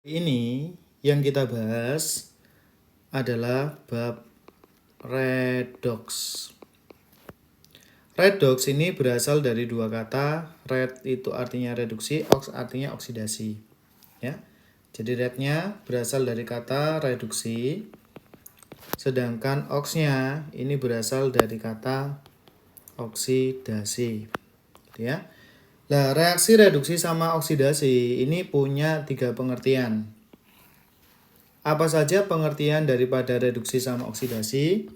Ini yang kita bahas adalah bab redox. Redox ini berasal dari dua kata. Red itu artinya reduksi, ox artinya oksidasi. Ya. Jadi rednya berasal dari kata reduksi, sedangkan oxnya ini berasal dari kata oksidasi. Gitu ya. Nah, reaksi reduksi sama oksidasi ini punya 3 pengertian. Apa saja pengertian daripada reduksi sama oksidasi?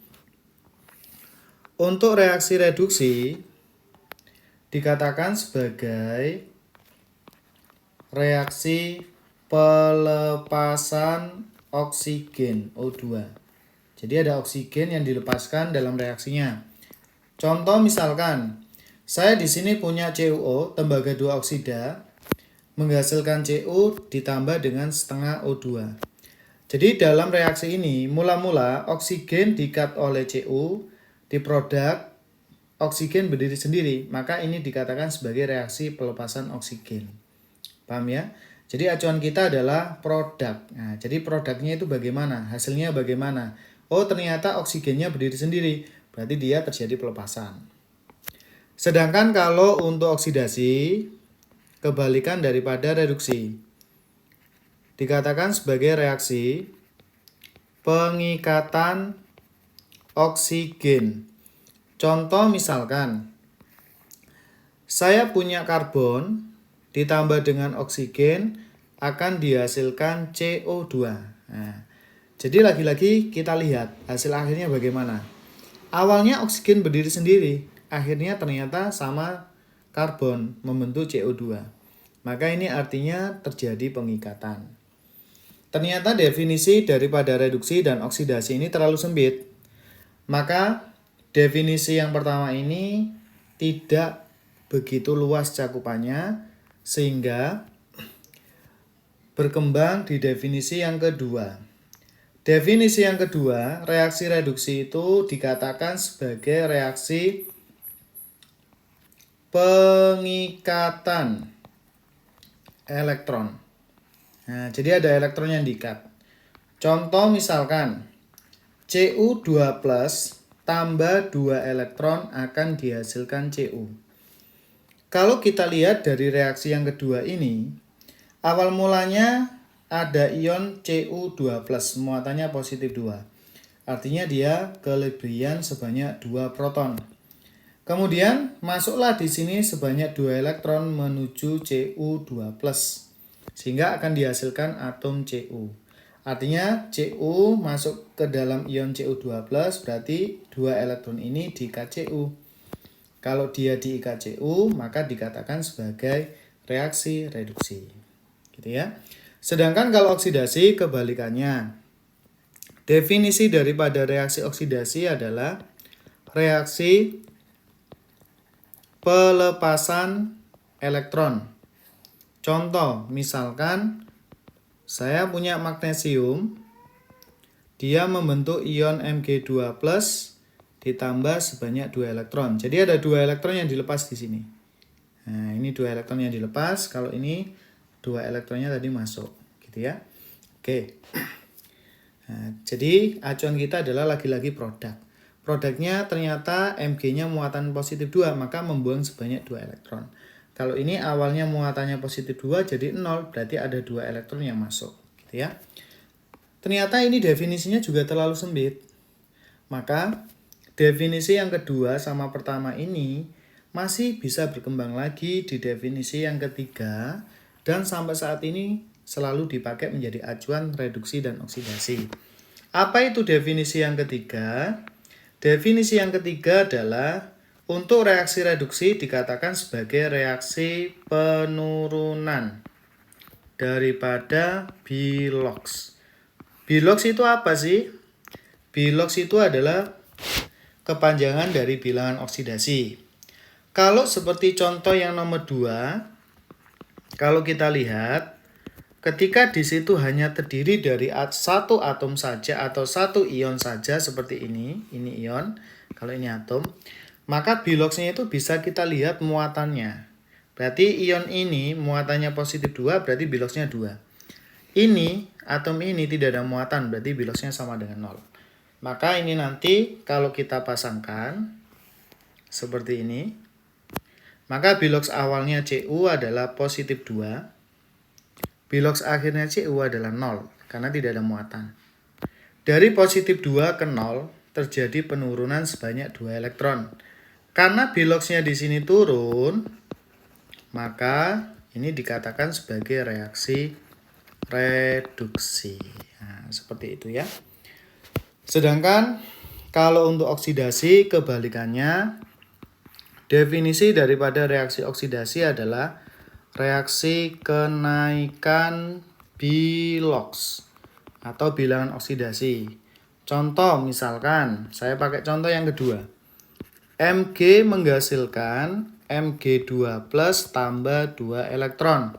Untuk reaksi reduksi dikatakan sebagai reaksi pelepasan oksigen O2. Jadi ada oksigen yang dilepaskan dalam reaksinya. Contoh misalkan, saya di sini punya CuO, tembaga 2 oksida, menghasilkan Cu ditambah dengan setengah O2. Jadi dalam reaksi ini, mula-mula oksigen di-cut oleh Cu, di produk oksigen berdiri sendiri, maka ini dikatakan sebagai reaksi pelepasan oksigen. Paham ya? Jadi acuan kita adalah produk. Nah, jadi produknya itu bagaimana? Hasilnya bagaimana? Oh, ternyata oksigennya berdiri sendiri. Berarti dia terjadi pelepasan. Sedangkan kalau untuk oksidasi, kebalikan daripada reduksi. Dikatakan sebagai reaksi pengikatan oksigen. Contoh misalkan, saya punya karbon ditambah dengan oksigen akan dihasilkan CO2. Nah, jadi lagi-lagi kita lihat hasil akhirnya bagaimana. Awalnya oksigen berdiri sendiri, akhirnya ternyata sama karbon membentuk CO2. Maka ini artinya terjadi pengikatan. Ternyata definisi daripada reduksi dan oksidasi ini terlalu sempit. Maka definisi yang pertama ini tidak begitu luas cakupannya sehingga berkembang di definisi yang kedua. Definisi yang kedua, reaksi reduksi itu dikatakan sebagai reaksi pengikatan elektron. Nah, jadi ada elektron yang di-cut. Contoh misalkan, Cu2 plus tambah 2 elektron akan dihasilkan Cu. Kalau kita lihat dari reaksi yang kedua ini, awal mulanya ada ion Cu2 plus, muatannya positif 2. Artinya dia kelebihan sebanyak 2 proton. Kemudian masuklah di sini sebanyak 2 elektron menuju Cu2 plus. Sehingga akan dihasilkan atom Cu. Artinya Cu masuk ke dalam ion Cu2+, berarti 2 elektron ini di-cut Cu. Kalau dia di-cut Cu, maka dikatakan sebagai reaksi reduksi. Gitu ya. Sedangkan kalau oksidasi kebalikannya. Definisi daripada reaksi oksidasi adalah reaksi pelepasan elektron. Contoh, misalkan saya punya magnesium, dia membentuk ion Mg2+ ditambah sebanyak 2 elektron. Jadi ada 2 elektron yang dilepas di sini. Nah, ini 2 elektron yang dilepas, kalau ini 2 elektronnya tadi masuk, gitu ya. Oke. Nah, jadi acuan kita adalah lagi-lagi produk. Produknya ternyata Mg-nya muatan positif 2, maka membuang sebanyak 2 elektron. Kalau ini awalnya muatannya positif 2 jadi 0, berarti ada 2 elektron yang masuk, gitu ya. Ternyata ini definisinya juga terlalu sempit. Maka definisi yang kedua sama pertama ini masih bisa berkembang lagi di definisi yang ketiga dan sampai saat ini selalu dipakai menjadi acuan reduksi dan oksidasi. Apa itu definisi yang ketiga? Definisi yang ketiga adalah untuk reaksi reduksi dikatakan sebagai reaksi penurunan daripada Bilox. Bilox itu apa sih? Bilox itu adalah kepanjangan dari bilangan oksidasi. Kalau seperti contoh yang nomor 2, kalau kita lihat, ketika di situ hanya terdiri dari satu atom saja atau satu ion saja seperti ini ion, kalau ini atom, maka Biloxnya itu bisa kita lihat muatannya. Berarti ion ini muatannya positif 2, berarti Biloxnya 2. ini, atom ini tidak ada muatan, berarti biloxnya sama dengan 0. Maka ini nanti kalau kita pasangkan seperti ini, maka bilox awalnya Cu adalah positif 2, bilox akhirnya Cu adalah 0, karena tidak ada muatan. Dari positif 2 ke 0, terjadi penurunan sebanyak 2 elektron. Karena biloxnya di sini turun, maka ini dikatakan sebagai reaksi reduksi. Nah, seperti itu ya. Sedangkan kalau untuk oksidasi kebalikannya, definisi daripada reaksi oksidasi adalah reaksi kenaikan bilox atau bilangan oksidasi. Contoh misalkan, saya pakai contoh yang kedua. Mg menghasilkan Mg2+ tambah 2 elektron.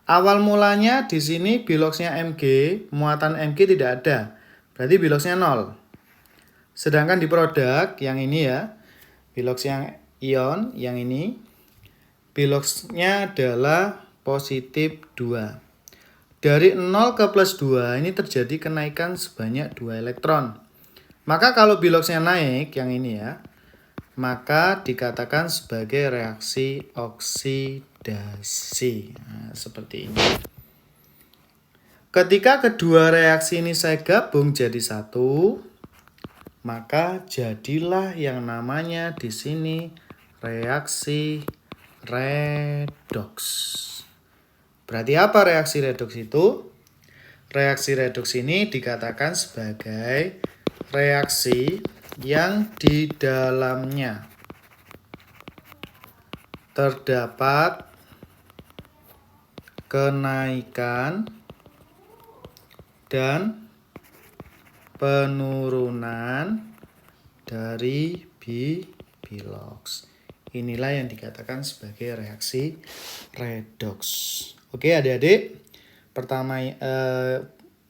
Awal mulanya di sini biloxnya Mg, muatan Mg tidak ada. Berarti biloxnya 0. Sedangkan di produk yang ini ya, bilox yang ion yang ini, biloxnya adalah positif 2. Dari 0 ke plus 2 ini terjadi kenaikan sebanyak 2 elektron. Maka kalau biloxnya naik yang ini ya, maka dikatakan sebagai reaksi oksidasi. Nah, seperti ini. Ketika kedua reaksi ini saya gabung jadi satu, maka jadilah yang namanya di sini reaksi redoks. Berarti apa reaksi redoks itu? Reaksi redoks ini dikatakan sebagai reaksi yang di dalamnya terdapat kenaikan dan penurunan dari bilox. Inilah yang dikatakan sebagai reaksi redoks. Oke adik-adik, pertama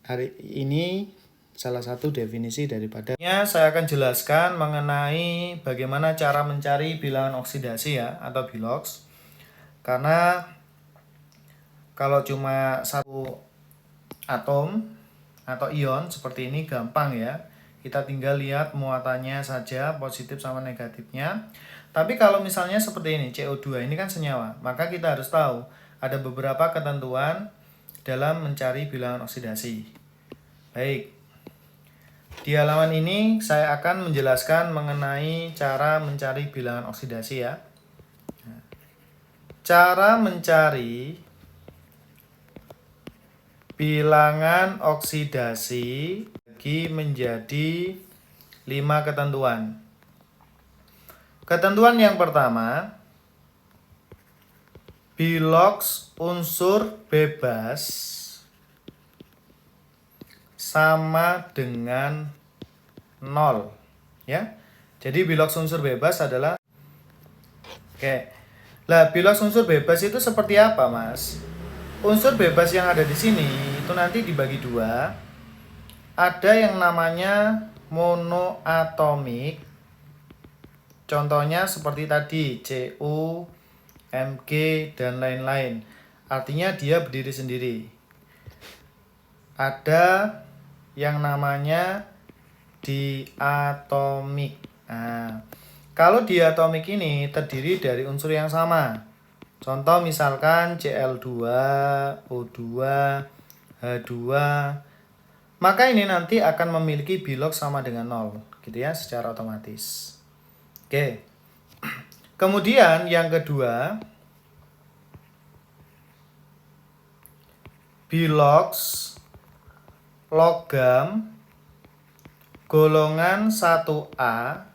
hari ini salah satu definisi daripada saya akan jelaskan mengenai bagaimana cara mencari bilangan oksidasi ya atau bilox. Karena kalau cuma satu atom atau ion seperti ini gampang ya. Kita tinggal lihat muatannya saja, positif sama negatifnya. Tapi kalau misalnya seperti ini, CO2 ini kan senyawa, maka kita harus tahu ada beberapa ketentuan dalam mencari bilangan oksidasi. Baik, di halaman ini saya akan menjelaskan mengenai cara mencari bilangan oksidasi ya. Cara mencari bilangan oksidasi bagi menjadi 5 ketentuan. Ketentuan yang pertama, bilox unsur bebas sama dengan 0 ya. Jadi bilox unsur bebas adalah Lah, bilox unsur bebas itu seperti apa, Mas? Unsur bebas yang ada di sini itu nanti dibagi 2. Ada yang namanya monoatomik. Contohnya seperti tadi, Cu, Mg, dan lain-lain. Artinya dia berdiri sendiri. Ada yang namanya diatomik. Nah, kalau diatomik ini terdiri dari unsur yang sama. Contoh misalkan Cl2, O2, H2. Maka ini nanti akan memiliki bilox sama dengan 0, gitu ya, secara otomatis. Oke. Kemudian yang kedua, bilox logam golongan 1A,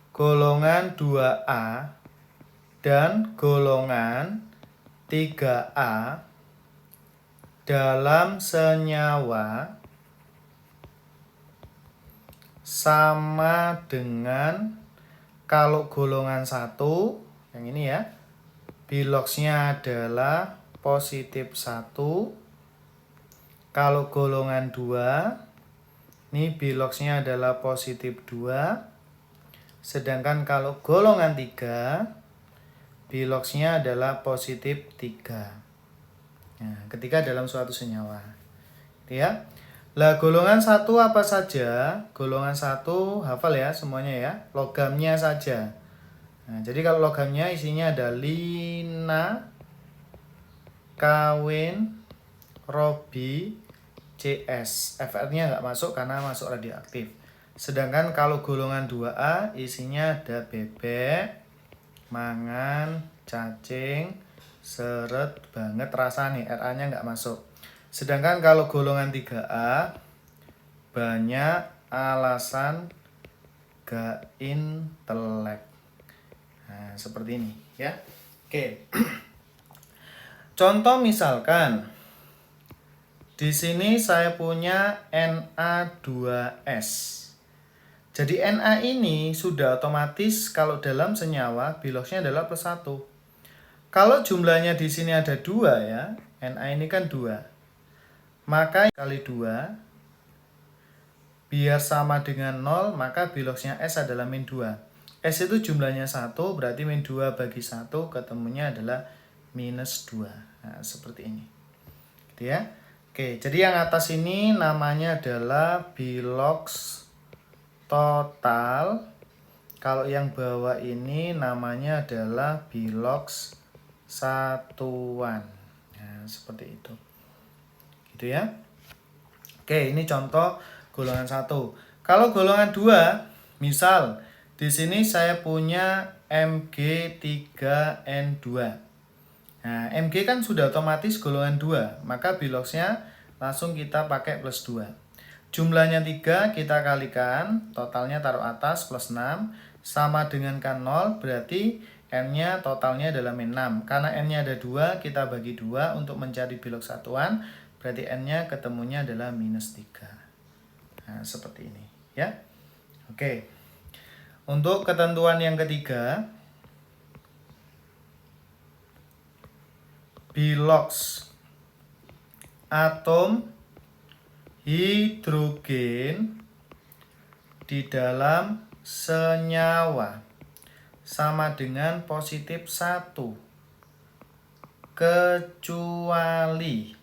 golongan 2A, dan golongan 3A dalam senyawa sama dengan kalau golongan 1, yang ini ya, biloxnya adalah positif 1. Kalau golongan 2, ini biloxnya adalah positif 2. Sedangkan kalau golongan 3, biloxnya adalah positif 3. Nah, ketika dalam suatu senyawa. Gitu ya. Lah golongan 1 apa saja? Golongan 1 hafal ya semuanya ya. Logamnya saja. Nah, jadi kalau logamnya isinya ada Lina, kawin, Robi, CS. FR-nya nggak masuk karena masuk radioaktif. Sedangkan kalau golongan 2A isinya ada bebek, mangan, cacing, seret banget rasa nih. RA-nya nggak masuk. Sedangkan kalau golongan 3A banyak alasan gak intelek. Nah, seperti ini ya. Oke. Contoh misalkan di sini saya punya Na2S. Jadi Na ini sudah otomatis kalau dalam senyawa biloxnya adalah +1. Kalau jumlahnya di sini ada 2 ya, Na ini kan 2. Maka kali 2 biar sama dengan 0, maka biloxnya S adalah -2. S itu jumlahnya 1, berarti -2 bagi 1 ketemunya adalah -2. Nah, seperti ini. Gitu ya. Oke, jadi yang atas ini namanya adalah bilox total. Kalau yang bawah ini namanya adalah bilox satuan. Nah, seperti itu. Gitu ya. Oke, ini contoh golongan 1. Kalau golongan 2, misal di sini saya punya Mg3N2. Nah, Mg kan sudah otomatis golongan 2, maka biloxnya langsung kita pakai +2. Jumlahnya 3, kita kalikan, totalnya taruh atas +6, sama dengan kan 0, berarti N-nya totalnya adalah -6. Karena N-nya ada 2, kita bagi 2 untuk mencari bilox satuan, berarti N-nya ketemunya adalah -3. Nah, seperti ini ya. Oke. Untuk ketentuan yang ketiga, bilox atom hidrogen di dalam senyawa sama dengan +1 kecuali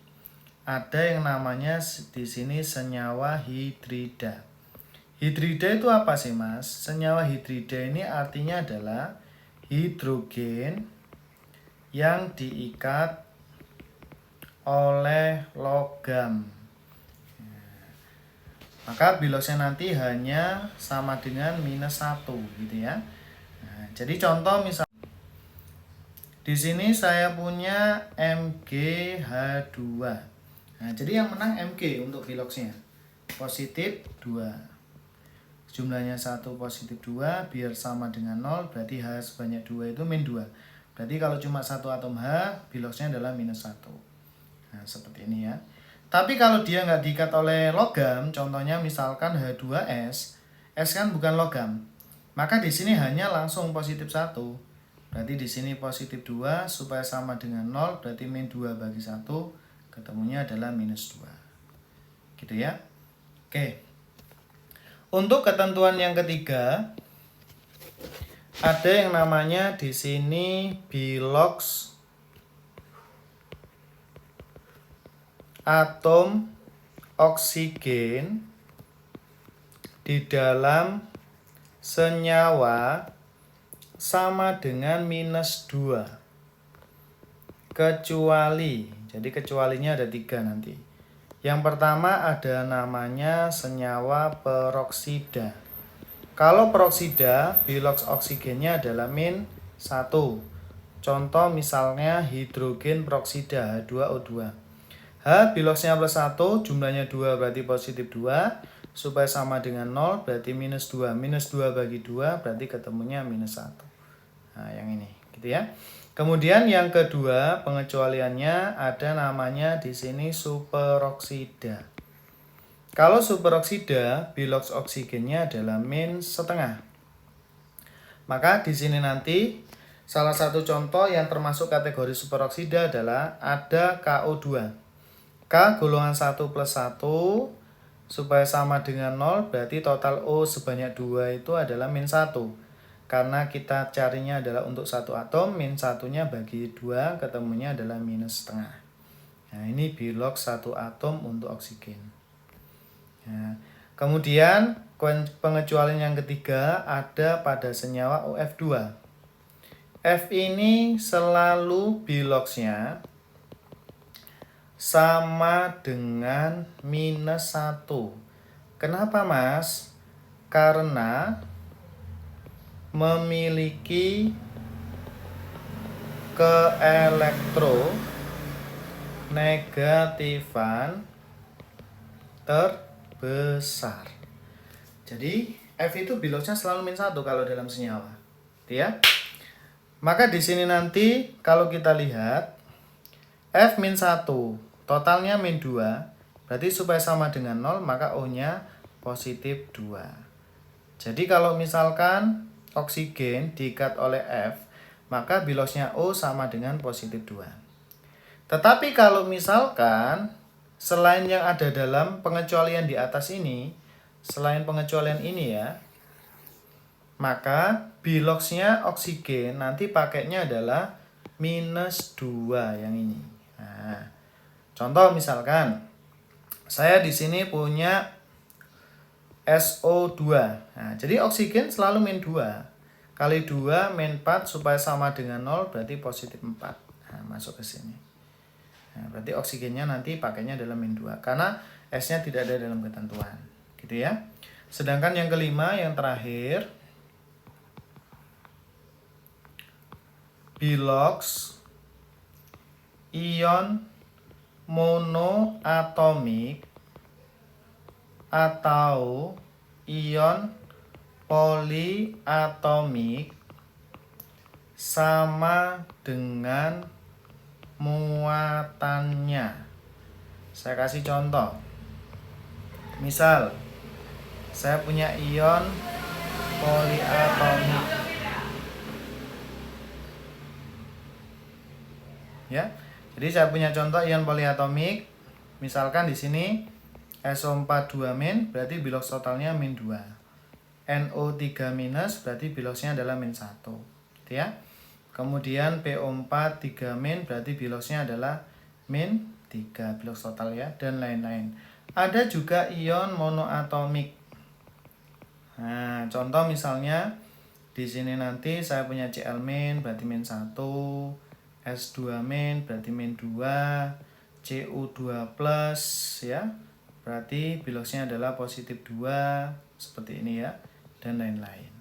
ada yang namanya di sini senyawa hidrida. Hidrida itu apa sih, Mas? Senyawa hidrida ini artinya adalah hidrogen yang diikat oleh logam. Maka biloxnya nanti hanya sama dengan -1 gitu ya. Nah, jadi contoh misal di sini saya punya MgH2. Nah, jadi yang menang Mg untuk biloxnya. Positif 2. Jumlahnya 1 positif 2, biar sama dengan 0, berarti H sebanyak 2 itu -2. Berarti kalau cuma satu atom H, biloxnya adalah -1. Nah, seperti ini ya. Tapi kalau dia nggak diikat oleh logam, contohnya misalkan H2S, S kan bukan logam. Maka di sini hanya langsung positif 1. Berarti di sini positif 2, supaya sama dengan 0, berarti -2 bagi 1, ketemunya adalah -2. Gitu ya. Oke. Untuk ketentuan yang ketiga, ada yang namanya di sini bilox atom oksigen di dalam senyawa sama dengan -2 kecuali, jadi kecualinya ada 3 nanti. Yang pertama ada namanya senyawa peroksida. Kalau peroksida, bilox oksigennya adalah -1. Contoh misalnya hidrogen peroksida H2O2. H biloxnya +1, jumlahnya 2 berarti positif 2. Supaya sama dengan 0 berarti -2. -2 bagi 2 berarti ketemunya -1. Nah, yang ini gitu ya. Kemudian yang kedua, pengecualiannya ada namanya di sini superoksida. Kalau superoksida, bilox oksigennya adalah -1/2. Maka di sini nanti salah satu contoh yang termasuk kategori superoksida adalah ada KO2. K golongan 1 + 1 supaya sama dengan 0, berarti total O sebanyak 2 itu adalah -1. Karena kita carinya adalah untuk satu atom, -1-nya bagi 2 ketemunya adalah -1/2. Nah, ini bilox 1 atom untuk oksigen. Nah, kemudian pengecualian yang ketiga ada pada senyawa OF2. F ini selalu biloxnya sama dengan -1. Kenapa, Mas? Karena memiliki keelektronegatifan terbesar. Jadi F itu biloxnya selalu -1 kalau dalam senyawa. Ya. Maka di sini nanti kalau kita lihat F -1, totalnya -2, berarti supaya sama dengan 0 maka O-nya positif 2. Jadi kalau misalkan oksigen diikat oleh F, maka biloxnya O sama dengan positif 2. Tetapi kalau misalkan selain yang ada dalam pengecualian di atas ini, selain pengecualian ini ya, maka biloxnya oksigen nanti pakainya adalah -2 yang ini. Nah, contoh misalkan saya di sini punya SO2. Nah, jadi oksigen selalu -2. Kali 2 -4 supaya sama dengan 0 berarti positif 4. Nah, masuk ke sini. Nah, berarti oksigennya nanti pakainya adalah -2 karena S-nya tidak ada dalam ketentuan. Gitu ya. Sedangkan yang kelima yang terakhir, bilox ion monoatomik atau ion poliatomik sama dengan muatannya. Saya kasih contoh. Misal, saya punya ion poliatomik. Ya. Jadi saya punya contoh ion poliatomik. Misalkan di sini SO4 2- berarti bilox totalnya -2. NO3- berarti biloxnya adalah -1. Gitu ya. Kemudian PO4 3- berarti biloxnya adalah -3 bilox total ya, dan lain-lain. Ada juga ion monoatomik. Nah, contoh misalnya di sini nanti saya punya Cl- berarti -1, S2- berarti -2, Cu2+ ya. Berarti biloxnya adalah positif 2 seperti ini ya, dan lain-lain.